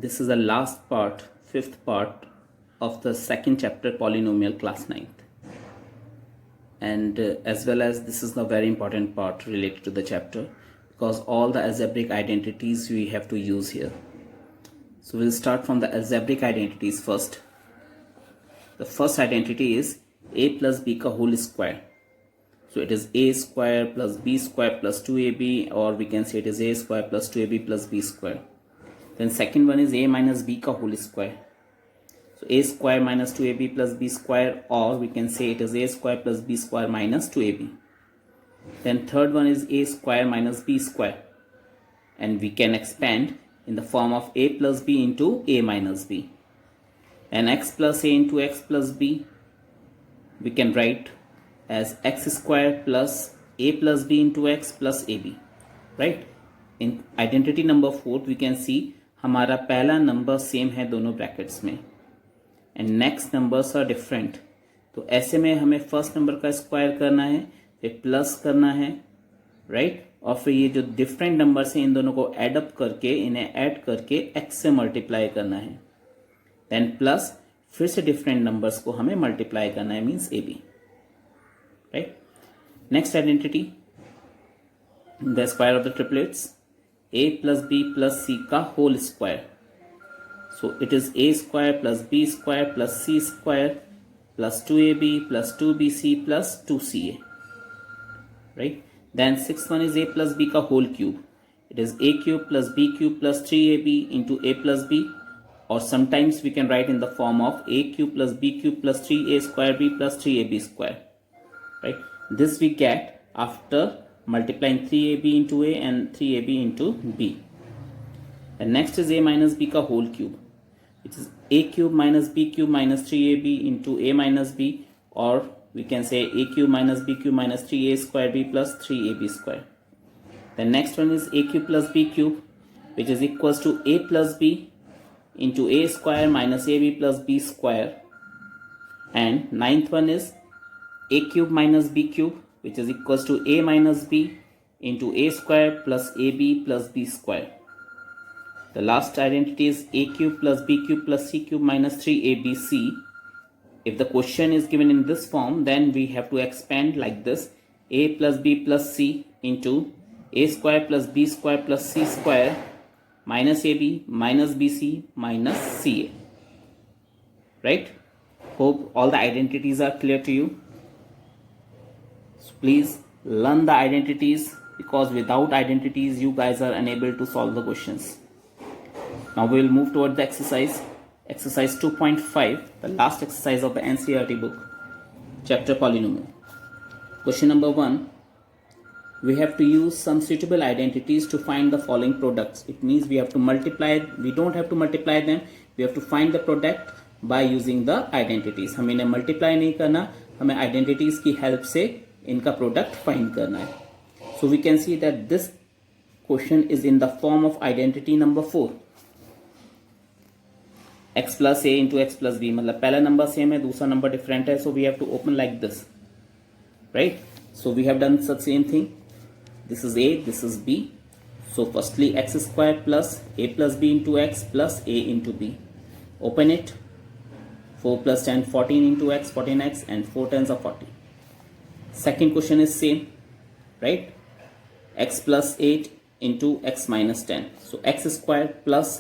this is the last part, fifth part of the second chapter, polynomial, class 9th. And as well as this is the very important part related to the chapter, because all the algebraic identities we have to use here. So we'll start from the algebraic identities first. The first identity is a plus b ka whole square. So it is a square plus b square plus 2ab, or we can say it is a square plus 2ab plus b square. Then second one is a minus b ka whole square. So a square minus 2ab plus b square, or we can say it is a square plus b square minus 2ab. Then third one is a square minus b square, and we can expand in the form of a plus b into a minus b. And x plus a into x plus b we can write as x square plus a plus b into x plus ab, right? In identity number 4 we can see हमारा पहला number same है दोनों brackets में, and next numbers are different. तो ऐसे में हमें first number का स्क्वायर करना है, फिर प्लस करना है, राइट? और फिर ये जो डिफरेंट नंबर्स हैं इन दोनों को ऐड अप करके, इन्हें ऐड करके x से मल्टीप्लाई करना है. देन प्लस फिर से डिफरेंट नंबर्स को हमें मल्टीप्लाई करना है, means ab, right? Next identity, the square of the triplets, a plus b plus c का whole square. So it is a square plus b square plus c square plus 2ab plus 2bc plus 2ca, right? Then sixth one is a plus b ka whole cube. It is a cube plus b cube plus 3ab into a plus b, or sometimes we can write in the form of a cube plus b cube plus 3a square b plus 3ab square, right? This we get after multiplying 3ab into a and 3ab into b. And next is a minus b ka whole cube. It is a cube minus b cube minus 3ab into a minus b, or we can say a cube minus b cube minus 3a square b plus 3ab square. The next one is a cube plus b cube, which is equals to a plus b into a square minus ab plus b square. And ninth one is a cube minus b cube, which is equals to a minus b into a square plus ab plus b square. The last identity is a cube plus b cube plus c cube minus 3abc. If the question is given in this form, then we have to expand like this: a plus b plus c into a square plus b square plus c square minus ab minus bc minus ca, right? Hope all the identities are clear to you. So please learn the identities, because without identities you guys are unable to solve the questions. Now we will move toward the exercise 2.5, the last exercise of the NCERT book, chapter polynomial. Question number 1, we have to use some suitable identities to find the following products. It means we have to multiply, we don't have to multiply them, we have to find the product by using the identities. हमें इन्हें multiply नहीं करना, हमें identities की help से इनका product find करना है. So we can see that this question is in the form of identity number 4, x plus a into x plus b. मतलब पहला नंबर सेम है, दूसरा नंबर डिफरेंट है, so we have to open like this, right? So we have done such same thing. This is a, this is b. So firstly x square plus a plus b into x plus a into B. Open it. 4 plus 10 14 into x, 14x, and 4 tens are 40. Second question is same, right? x plus 8 into x minus 10. So x square plus,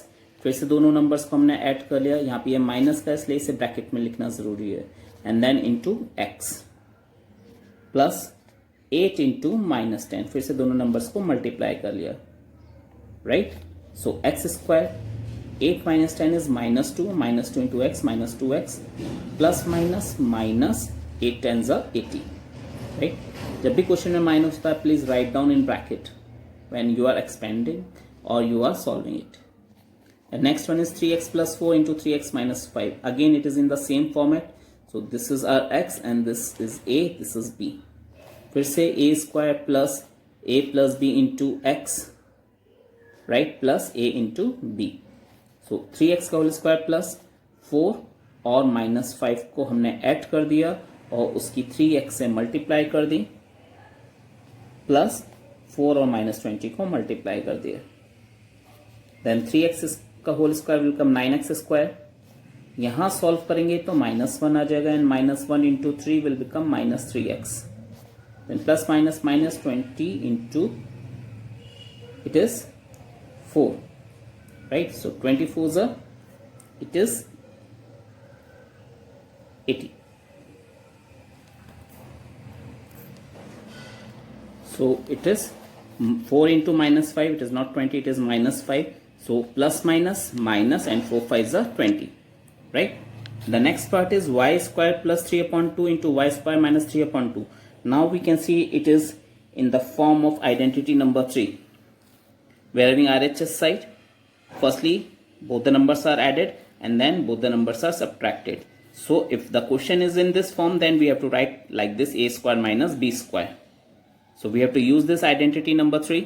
फिर से दोनों numbers को हमने add कर लिया. यहाँ पे ये माइनस का, इसलिए इसे ब्रैकेट में लिखना जरूरी है. And then into x plus 8 into minus 10. फिर से दोनों नंबर्स को मल्टीप्लाई कर लिया, right? So x square 8 minus 10 is minus 2 into x minus 2x plus minus minus 8 tens are 80, right? जब भी क्वेश्चन में माइनस होता है, please right down in bracket when you are expanding or you are solving it. The next one is 3x plus 4 into 3x minus 5. Again it is in the same format. So this is our x and this is a, this is b. फिर से a square plus a plus b into x, right, plus a into b. So 3x का whole square plus 4 और minus 5 को हमने add कर दिया और उसकी 3x से मल्टीप्लाई कर दी, प्लस 4 और माइनस 20 को मल्टीप्लाई कर दिया. देन 3x का whole square will come 9x square. यहाँ सॉल्व करेंगे तो -1 आ जाएगा and -1 into 3 will become -3x. Then plus minus minus 20 into it is 4, right? So 24 it is 80. So it is 4 into -5, it is not 20, it is -5. So plus minus minus and 4 5s are 20, right? The next part is y square plus 3 upon 2 into y square minus 3 upon 2. Now we can see it is in the form of identity number 3. We are having RHS side. Firstly, both the numbers are added and then both the numbers are subtracted. So if the question is in this form, then we have to write like this: a square minus b square. So we have to use this identity number 3.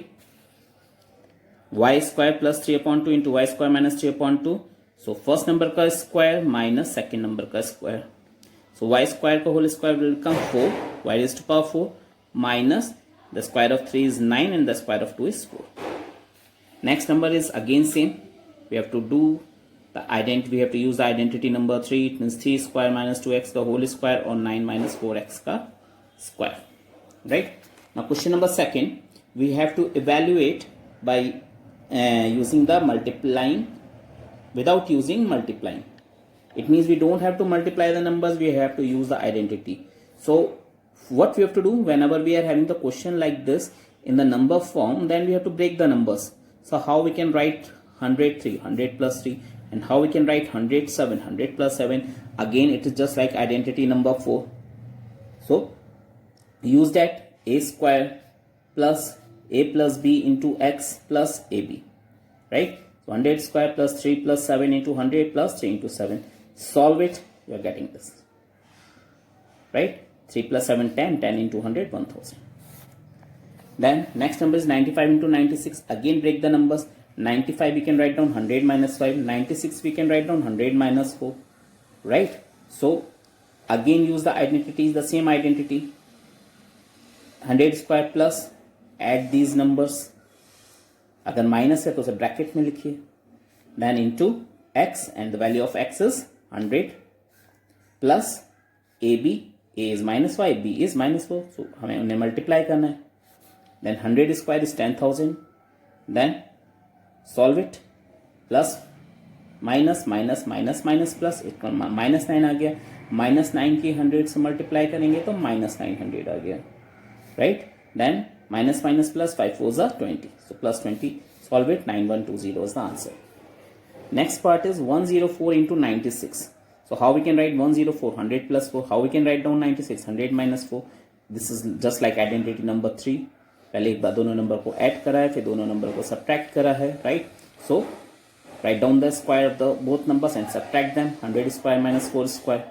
Y square plus 3 upon 2 into y square minus 3 upon 2. So first number का square minus second number का square. So y square का whole square will become 4. Y raised to power 4 minus the square of 3 is 9 and the square of 2 is 4. Next number is again same. We have to do the identity. We have to use the identity number 3. It means 3 square minus 2x the whole square or 9 minus 4x का square. Right? Now question number second. We have to evaluate by using the multiplying without using multiplying. It means we don't have to multiply the numbers, we have to use the identity. So what we have to do whenever we are having the question like this in the number form, then we have to break the numbers. So how we can write 103, 100 plus 3, and how we can write 100, 700 plus 7. Again it is just like identity number 4. So use that a square plus a plus b into x plus ab, right? So 100 square plus 3 plus 7 into 100 plus 3 into 7. Solve it, you are getting this, right? 3 plus 7 10, 10 into 100 1000. Then next number is 95 into 96. Again break the numbers. 95 we can write down 100 minus 5. 96 we can write down 100 minus 4, right? So again use the identity, the same identity. 100 square plus add these numbers. अगर माइनस है तो उसे bracket में लिखिए. Then into x and the value of x is 100 plus ab. a is minus 5, b is minus 4. So हमें उन्हें multiply करना है. Then 100 square is 10,000. Then solve it. Plus minus minus minus minus plus इसका minus 9 आ गया. minus 9 की 100 से multiply करेंगे तो minus 900 आ गया, right? Then minus minus plus 5 4s are 20. So plus 20. Solve it. 9120 is the answer. Next part is 104 into 96. So how we can write 104? 100 plus 4. How we can write down 96? 100 minus 4. This is just like identity number 3. पहले एक बार दोनों number को add करा है, फिर दोनों number को subtract करा है, right? So write down the square of the both numbers and subtract them. 100 square minus 4 square.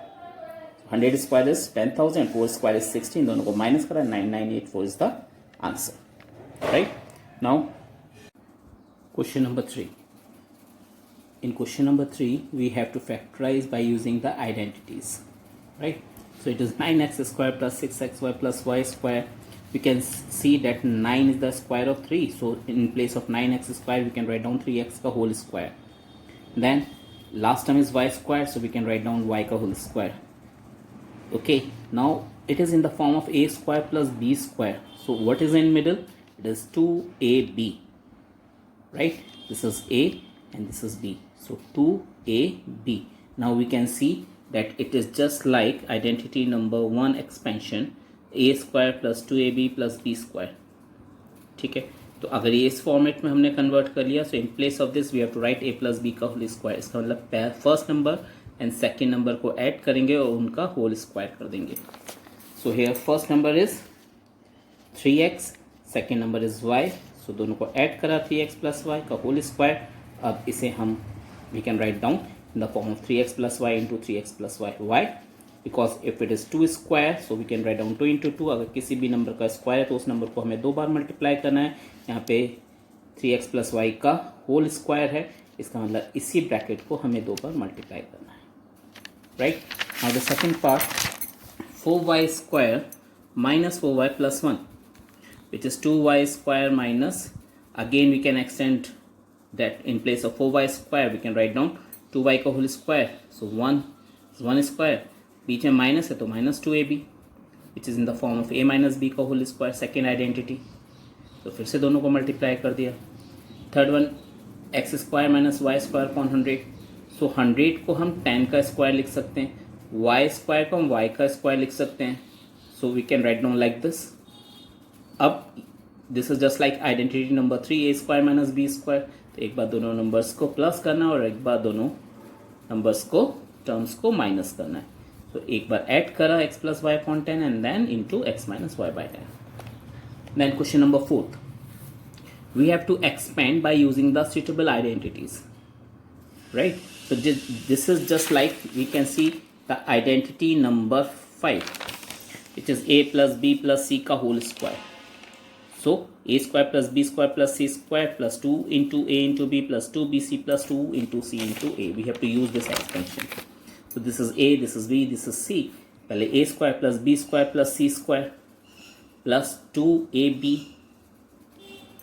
100 square is 10,000, 4 square is 16. दोनों को माइनस करा, 9984 is the answer, right? Now question number 3. In question number 3 we have to factorize by using the identities, right? So it is 9x square plus 6xy plus y square. We can see that 9 is the square of 3, so in place of 9x square we can write down 3x ka whole square. Then last term is y square, so we can write down y ka whole square. Okay, now it is in the form of a square plus b square. So what is in middle? It is 2ab, right? This is a and this is b. So 2ab. Now we can see that it is just like identity number 1 expansion, a square plus 2ab plus b square. ठीक है, तो अगर ये इस format में हमने convert कर लिया, so in place of this we have to write a plus b का होल स्क्वायर. इसका मतलब first number and second number को ऐड करेंगे और उनका होल स्क्वायर कर देंगे. So here first number is 3x, second number is y. So दोनों को ऐड करा 3x प्लस वाई का होल स्क्वायर. अब इसे हम we can write down in the form of 3x plus y into 3x plus y. Why because if it is 2 square, so we can write down 2 into 2. अगर किसी भी number का square है तो उस नंबर को हमें 2 बार मल्टीप्लाई करना है. यहाँ पे 3x प्लस वाई का होल स्क्वायर है, इसका मतलब इसी ब्रैकेट को हमें 2 बार मल्टीप्लाई करना है, right? Now the second part, 4y square minus 4y plus 1, which is 2y square minus, again we can extend that in place of 4y square we can write down 2y का whole square. So 1 square, बीच में minus है तो -2ab which is in the form of a minus b का whole square, second identity. तो फिर से दोनों को मल्टीप्लाई कर दिया. Third one x square minus y square upon 100. सो 100 को हम 10 का स्क्वायर लिख सकते हैं, वाई स्क्वायर को हम वाई का स्क्वायर लिख सकते हैं. So we can write down like this. अब this is just like identity number 3 a square minus b square. तो एक बार दोनों नंबर्स को प्लस करना और एक बार दोनों नंबर्स को टर्म्स को माइनस करना है. तो एक बार ऐड करा x plus y upon 10 and then into x minus y by 10. Then question number 4. We have to expand by using the suitable identities. Right? So this is just like we can see the identity number 5, which is a plus b plus c ka whole square. So a square plus b square plus c square plus 2 into a into b plus 2bc plus 2 into c into a. We have to use this expansion. So this is a, this is b, this is c. पहले a square plus b square plus c square plus 2ab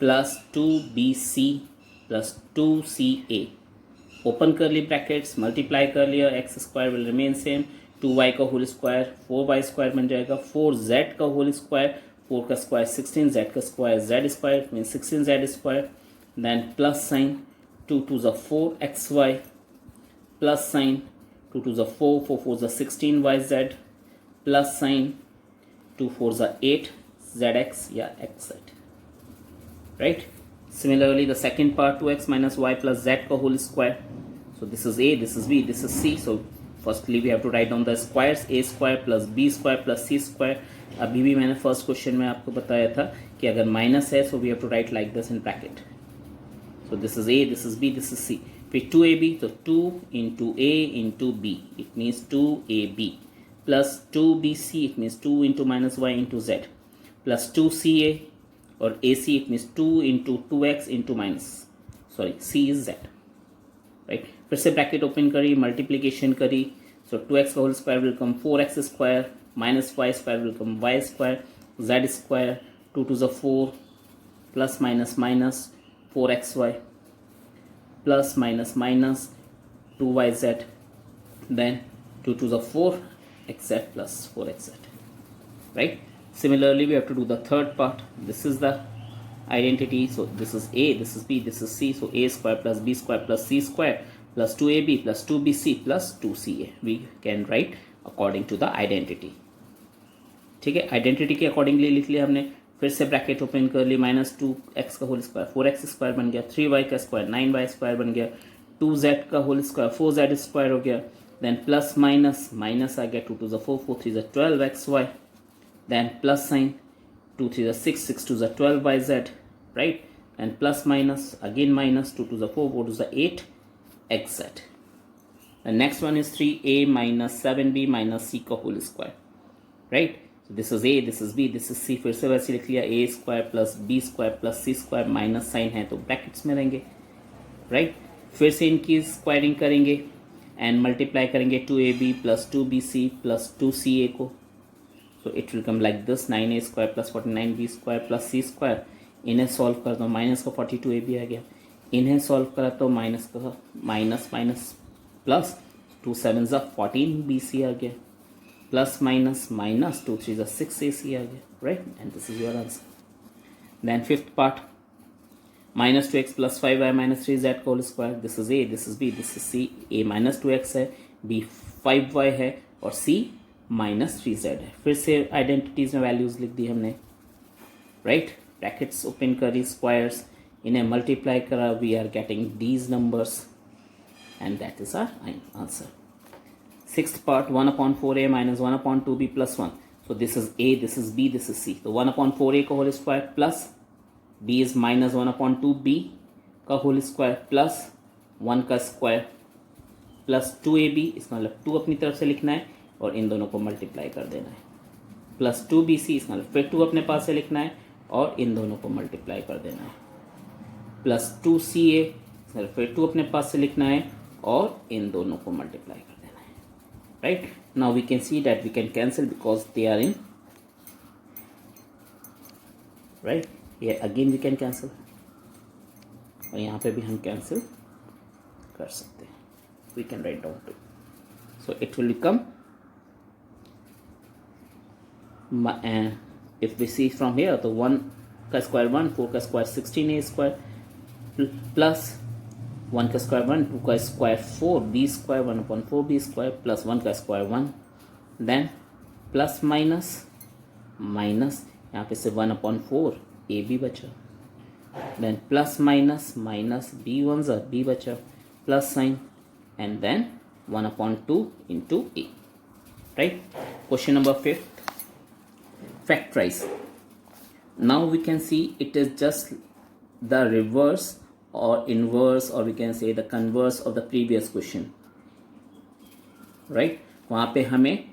plus 2bc plus 2ca. Open करली brackets, multiply कर लिया, x square will remain same, 2y का whole square 4y square बन जाएगा, 4z का whole square, 4 का square 16, z का square z square mean 16z square. Then plus sign 2 to the 4xy plus sign 2 to the 4, 4 4 the 16yz plus sign 2 4 the 8zx या xz. Right? Similarly, the second part 2x minus y plus z का whole square. So this is a, this is b, this is c. So firstly we have to write down the squares, a square plus b square plus c square. अभी भी मैंने first question में आपको बताया था कि अगर माइनस है so we have to write like this in bracket. So this is a, this is b, this is c. फिर 2ab, तो 2 into a into b, it means 2ab plus 2bc, it means 2 into minus y into z plus 2ca और AC it means 2 into 2x into minus, sorry, c is z. Right, फिर से bracket open करी, multiplication करी. So 2x का whole square will come 4x square minus y square will come y square, z square 2 to the 4 plus minus minus 4xy plus minus minus 2yz then 2 to the 4xz plus 4xz. Right? Similarly, we have to do the third part. This is the identity. So this is a, this is b, this is c. So a square plus b square plus c square plus 2ab plus 2bc plus 2ca. We can write according to the identity. ठीक है, identity के accordingly लिख लिया हमने. फिर से bracket open कर ली, minus 2x का होल स्क्वायर 4x स्क्वायर बन गया, 3y का स्क्वायर 9y स्क्वायर बन गया, 2z का होल स्क्वायर 4z स्क्वायर हो गया. देन प्लस माइनस माइनस आ गया, 2 to the 4, 4 3 the 12xy. Then plus sign 2 3 the 6, 6 to the 12yz, right? And plus minus again minus 2 to the 4, 4 to the 8xz. The next one is 3a minus 7b minus c का whole square, right? So this is a, this is b, this is c. फिर से वैसे लिख लिया, a square plus b square plus c square minus sign है तो brackets में रहेंगे, right? फिर से इनकी स्क्वायरिंग करेंगे एंड मल्टीप्लाई करेंगे 2ab plus 2bc plus 2ca को. So it will come like this, 9a square plus 49b square plus c square. इन्हें सॉल्व कर दो, माइनस का 42ab आ गया. इन्हें सॉल्व करा तो माइनस का माइनस माइनस प्लस 2 7 ज़ा 14bc आ गया, प्लस माइनस माइनस 2 3 ज़ा 6ac आ गया. Right, and this is your answer. Then fifth part, minus 2x plus 5y minus 3z का whole square. This is a, this is b, this is c. a minus 2x है, b 5y है और c minus 3z है. फिर से identities में values लिख दी हमने. राइट, ब्रैकेट्स ओपन करी, स्क्वायर्स, इन्हें मल्टीप्लाई करा, we are getting these numbers and that is our answer. Sixth part, 1/4a minus 1/2b plus 1. So this is a, this is b, this is c. तो 1/4a का whole square plus b is minus 1/2b का whole square plus 1 का square plus 2ab, इसका मतलब 2 अपनी तरफ से लिखना है और इन दोनों को मल्टीप्लाई कर देना है, प्लस 2bc, इसका मतलब फिर 2 अपने पास से लिखना है और इन दोनों को मल्टीप्लाई कर देना है, प्लस 2ca, फिर 2 अपने पास से लिखना है और इन दोनों को मल्टीप्लाई कर देना है. Right, now we can see that we can cancel because they are in. Right, ये अगेन वी कैन कैंसिल. और यहाँ पे भी हम कैंसिल कर सकते हैं. We can write down 2. So it will become, if we see from here, तो 1 का स्क्वायर 1, 4 का स्क्वायर 16a स्क्वायर प्लस 1 का स्क्वायर 1, 2 का square 4b square, 1/4b square plus 1 का square 1, then plus minus minus यहाँ पे से 1/4 ab बचा, then plus minus minus b one ज़ा b बचा, plus sign, and then 1/2 into a. Right. Question number 5, factorize. Now we can see it is just the reverse or inverse, or we can say the converse of the previous question. Right. वहाँ पे हमें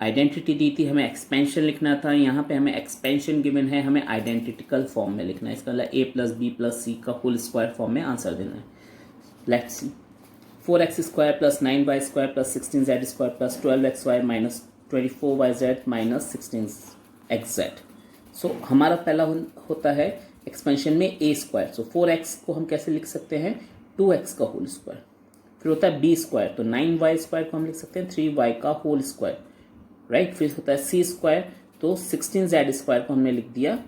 identity दी थी, हमें expansion लिखना था. यहाँ पे हमें एक्सपेंशन गिवन है, हमें आइडेंटिटिकल फॉर्म में लिखना है. इसका मतलब a plus b plus c का होल स्क्वायर फॉर्म में आंसर देना है. Let's see. 4x square plus 9y square plus 16z square plus 12xy minus 24yz minus 16xz. सो हमारा पहला होता है एक्सपेंशन में a स्क्वायर. सो 4x को हम कैसे लिख सकते हैं, 2x का होल स्क्वायर. फिर होता है b स्क्वायर, तो 9y स्क्वायर को हम लिख सकते हैं 3y का होल स्क्वायर. राइट. फिर होता है c स्क्वायर, तो 16z स्क्वायर को हमने लिख दिया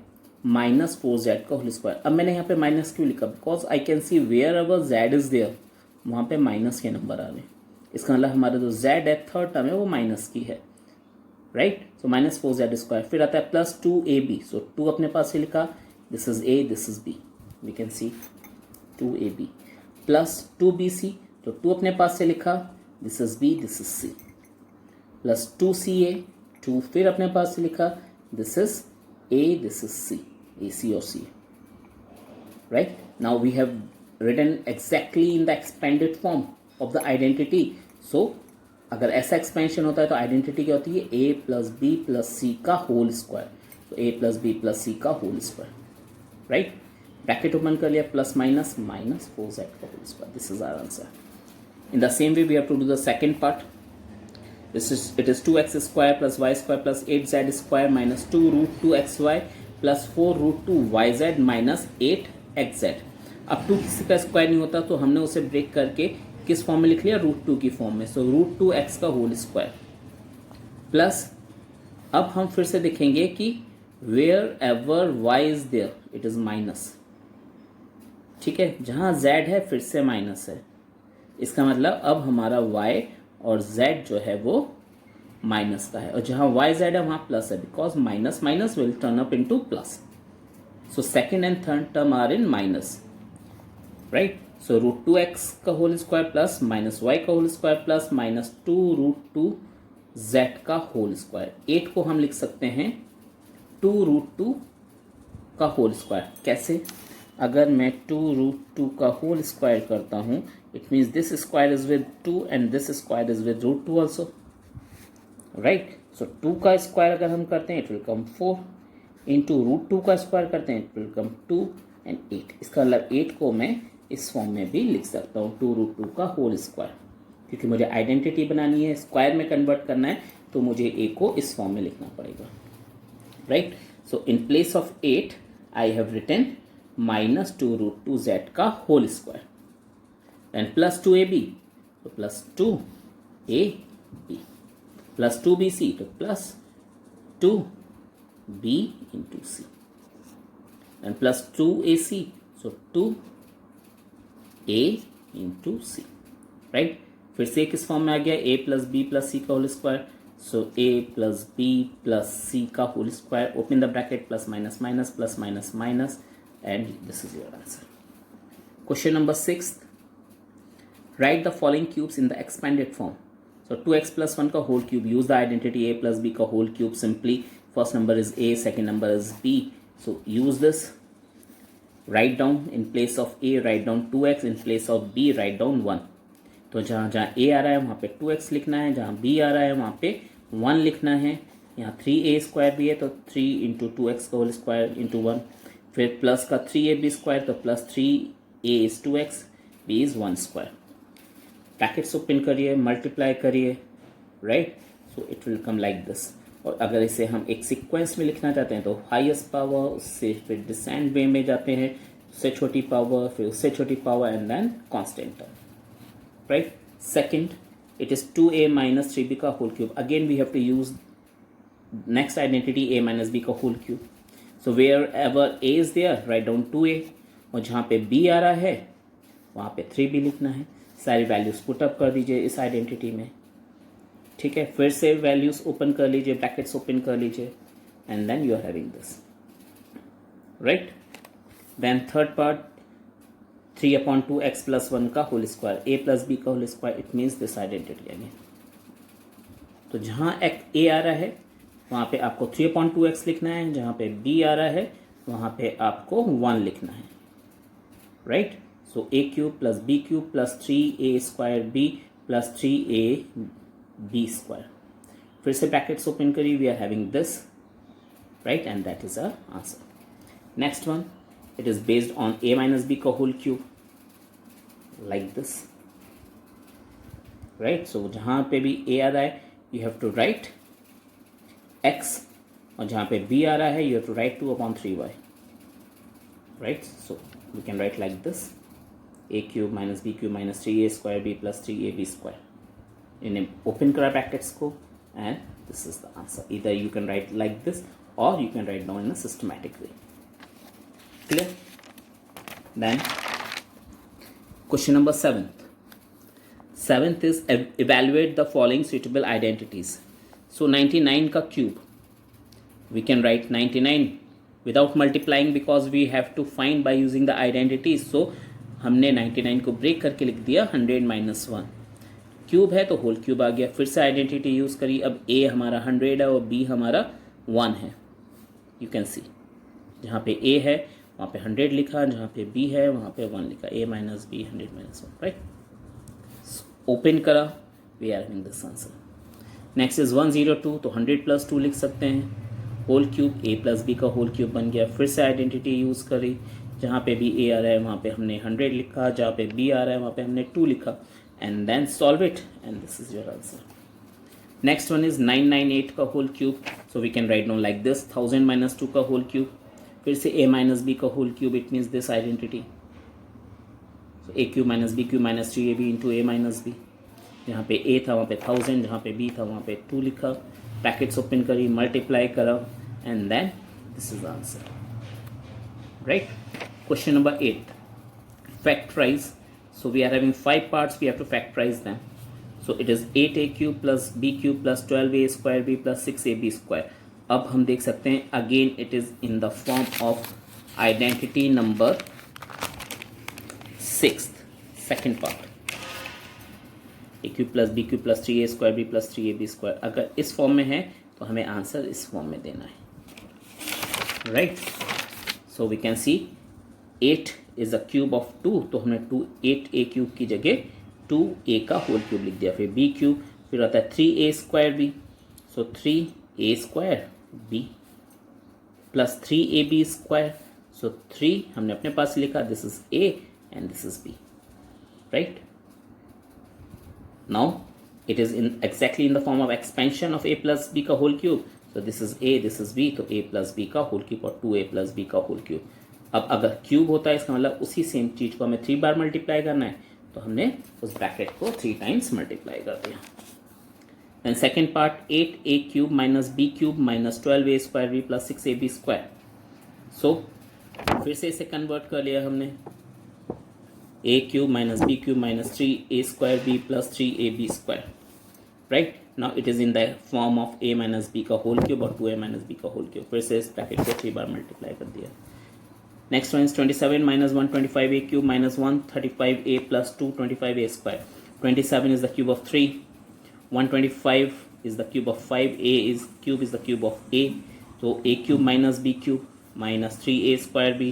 माइनस 4z का होल स्क्वायर. अब मैंने यहाँ पे माइनस क्यों लिखा, because I can see wherever z is there, वहाँ पे माइनस के नंबर आ रहे हैं. इसका मतलब हमारा जो z है थर्ड टर्म है वो माइनस की है. Right. So minus 4z square. फिर आता है प्लस 2ab. सो 2 अपने पास से लिखा, this is a, this is b, we can see 2ab plus 2bc. तो 2 अपने पास से लिखा, this is b, this is c, plus 2ca. 2 फिर अपने पास से लिखा, this is a, this is c, ac और c. Right. Now we have written exactly in the expanded form of the identity. So अगर ऐसा एक्सपेंशन होता है तो आइडेंटिटी क्या होती है, a plus b plus c का होल स्क्वायर. तो a plus b plus c का whole square. Right. Bracket open कर लिया, प्लस माइनस माइनस 4z का whole square. This is our answer. In the same way we have to do the second part. It is 2x square plus y square plus 8z square minus 2√2xy plus 4√2yz minus 8xz. अब 2 किसी का square नहीं होता, तो हमने उसे break करके किस फॉर्म में लिख लिया, √2 की फॉर्म में. सो √2x का होल स्क्वायर प्लस, अब हम फिर से देखेंगे कि wherever y is there it is minus. ठीक है. जहां z है फिर से माइनस है. इसका मतलब अब हमारा y और z जो है वो माइनस का है, और जहां y z है वहां प्लस है, because minus minus will turn up into plus. So second and third term are in minus. Right. So √2x का whole square plus minus y का whole square plus minus 2√2z का whole square. 8 को हम लिख सकते हैं 2√2 का whole square. कैसे, अगर मैं 2√2 का होल स्क्वायर करता हूँ, it means this square is with 2 and this square is with √2 also. Right. So 2 का स्क्वायर अगर हम करते हैं इट विल कम 4 इंटू √2 का स्क्वायर करते हैं इट विल कम 2 एंड 8. इसका मतलब 8 को मैं इस फॉर्म में भी लिख सकता हूँ 2√2 का होल स्क्वायर, क्योंकि मुझे आइडेंटिटी बनानी है, स्क्वायर में कन्वर्ट करना है, तो मुझे a को इस फॉर्म में लिखना पड़ेगा. Right. So in place of 8 I have written minus 2√2z का whole square and plus 2ab, तो प्लस 2ab प्लस 2bc, तो plus 2b into c and plus 2ac, so 2a into c. Right. फिर से किस form में आ गया, a plus b plus c का whole square. So a plus b plus c का whole square, open the bracket, plus minus minus plus minus minus, and this is your answer. Question number 6, right the following cubes in the expanded form. So 2x plus 1 का whole cube, use the identity a plus b का whole cube simply. First number is a, second number is b. So use this. write down in place of a, write down 2x, in place of b write down 1. तो जहाँ जहाँ a आ रहा है वहाँ पे 2x लिखना है, जहाँ b आ रहा है वहाँ पे 1 लिखना है. यहाँ 3a स्क्वायर भी है तो 3 इंटू 2x का होल स्क्वायर इंटू 1. फिर प्लस का 3ab स्क्वायर, तो plus 3a is 2x, b is 1 square. Brackets open करिए, मल्टीप्लाई करिए. Right. So it will come like this. और अगर इसे हम एक सीक्वेंस में लिखना चाहते हैं तो हाईएस्ट पावर, उससे फिर डिसेंड वे में जाते हैं उससे छोटी पावर, फिर उससे छोटी power, and then constant term, right. Second, it is 2a minus 3b का whole cube. Again we have to use next identity a minus b का whole cube. So wherever a is there, write down 2a, और जहाँ पे b आ रहा है वहाँ पे 3b लिखना है. सारी वैल्यूज पुट अप कर दीजिए इस आइडेंटिटी में, ठीक है. फिर से वैल्यूज ओपन कर लीजिए, ब्रैकेट्स ओपन कर लीजिए, and then you are having this, right. Then third part, 3/2x plus 1 का whole square, a plus b का whole square, it means this identity again. तो जहाँ a आ रहा है वहाँ पे आपको 3/2x लिखना है, जहाँ पे b आ रहा है वहाँ पे आपको 1 लिखना है, right. So a³ plus b³ plus 3a² plus 3ab². फिर से ब्रैकेट्स ओपन करिए, we are having this, right, and that is our answer. Next one, it is based on a minus b का whole cube, like this, right. So जहाँ पे भी a आ रहा है you have to write x, और जहाँ पे b आ रहा है you have to write 2/3y, right. So we can write like this, a³ minus b³ minus 3a² plus 3ab². इन्हें ओपन करा ब्रैकेट्स को, and this is the answer. Either you can write like this or you can write down in a systematic way. Clear? Then question number 7th. 7th is evaluate the following suitable identities. So 99 का cube, we can write 99 without multiplying because we have to find by using the identities. So हमने 99 को break करके लिख दिया 100 minus 1. Cube है तो whole cube आ गया. फिर से आइडेंटिटी यूज करी. अब a हमारा 100 है और b हमारा 1 है. यू कैन सी जहाँ पे a है वहाँ पे 100 लिखा, जहाँ पे b है वहाँ पे 1 लिखा. a minus b 100 minus 1, right. Open करा, we are having this answer. Next is 102, तो 100 प्लस 2 लिख सकते हैं. Whole cube a plus b का होल क्यूब बन गया. फिर से आइडेंटिटी यूज़ करी, जहाँ पे भी a आ रहा है वहाँ पे हमने 100 लिखा, जहाँ पे b आ रहा है वहाँ पे हमने 2 लिखा, and then solve it, and this is your answer. Next one is 998 का whole cube, so we can write down like this, 1000 minus 2 का होल क्यूब. फिर से a minus b का whole cube, it means this identity. So a³ minus b³ minus 3ab into a minus b. जहाँ पे a था वहाँ पे 1000, जहाँ पे b था वहाँ पे 2 लिखा, ब्रैकेट्स ओपन करी, मल्टीप्लाई करा, and then this is answer, right. Question number 8, factorize. So we are having 5 parts, we have to factorize them. So it is 8a³ plus b³ plus 12a² plus 6ab². अब हम देख सकते हैं again it is in the form of identity number 6, second part, a³ plus b³ plus 3a² plus 3ab². अगर इस form में है तो हमें आंसर इस फॉर्म में देना है, right. So we can see 8 is a cube of 2, तो हमने 8a³ की जगह 2a का होल क्यूब लिख दिया. फिर b³, फिर आता है 3a²b, सो 3a² b प्लस 3ab², सो 3 हमने अपने पास लिखा, this is a and this is b, right. Now it is in exactly in the form of expansion of a plus b का whole cube. So this is a, this is b, तो a plus b का whole cube और 2a plus b का whole cube. अब अगर cube होता है इसका मतलब उसी सेम चीज को हमें 3 बार मल्टीप्लाई करना है, तो हमने उस ब्रैकेट को 3 टाइम्स मल्टीप्लाई कर दिया. Then second part, 8a³ minus b³ minus 12a² plus 6ab². So फिर से इसे कन्वर्ट कर लिया हमने, a³ minus b³ minus 3a² plus 3ab², right. Now it is in the form of a minus b का whole cube और 2a minus b का whole cube. फिर से इस ब्रैकेट को 3 बार मल्टीप्लाई कर दिया. Next one is 27 minus 125a³ minus 135a plus 225a². 27 is the cube of 3. 125 is the cube of 5. a is the cube of a. So a³ minus b³ minus 3a²b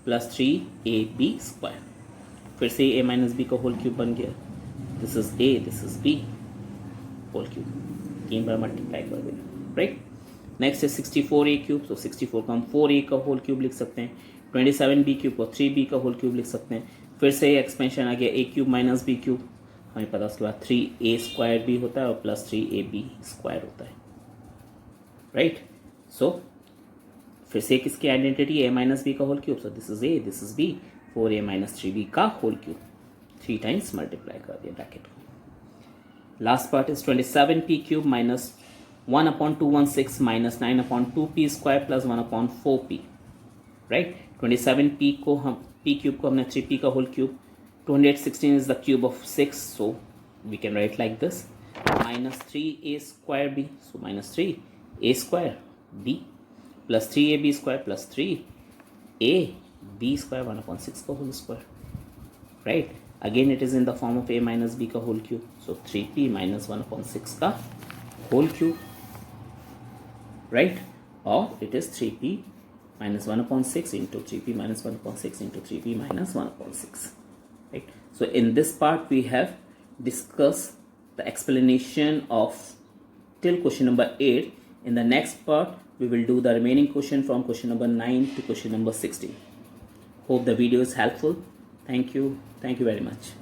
plus 3ab². फिर से a minus b का whole cube बन गया. This is a, this is b whole cube. 3 बार multiply कर देगा, right. Next है 64a³. तो 64 को हम 4a का होल क्यूब लिख सकते हैं. 27b³ को 3b का होल क्यूब लिख सकते हैं. फिर से एक्सपेंशन आ गया a³ माइनस b³, हमें पता उसके बाद 3a² होता है और प्लस 3ab² होता है, राइट. सो फिर से किसकी आइडेंटिटी, a माइनस b का whole cube. So this is a, this is b, 4a minus 3b का होल क्यूब 3 टाइम्स मल्टीप्लाई कर दिया ब्रैकेट को. Last part is 27p cube minus 1/216 minus 9/2p square plus 1/4p. Right, 27p को हम p cube को हमने 3p का whole cube. 216 is the cube of 6, so we can write like this, minus 3a square b, so minus 3a square b plus 3ab square plus 3a b square 1/6 का whole square. Right, again it is in the form of a minus b का whole cube, so 3p minus 1/6 का whole cube. Right, or it is 3p minus 1/6 into 3p minus 1/6 into 3p minus 1/6. Right. So in this part we have discussed the explanation of till question number 8. In the next part we will do the remaining question from question number 9 to question number 16. Hope the video is helpful. Thank you very much.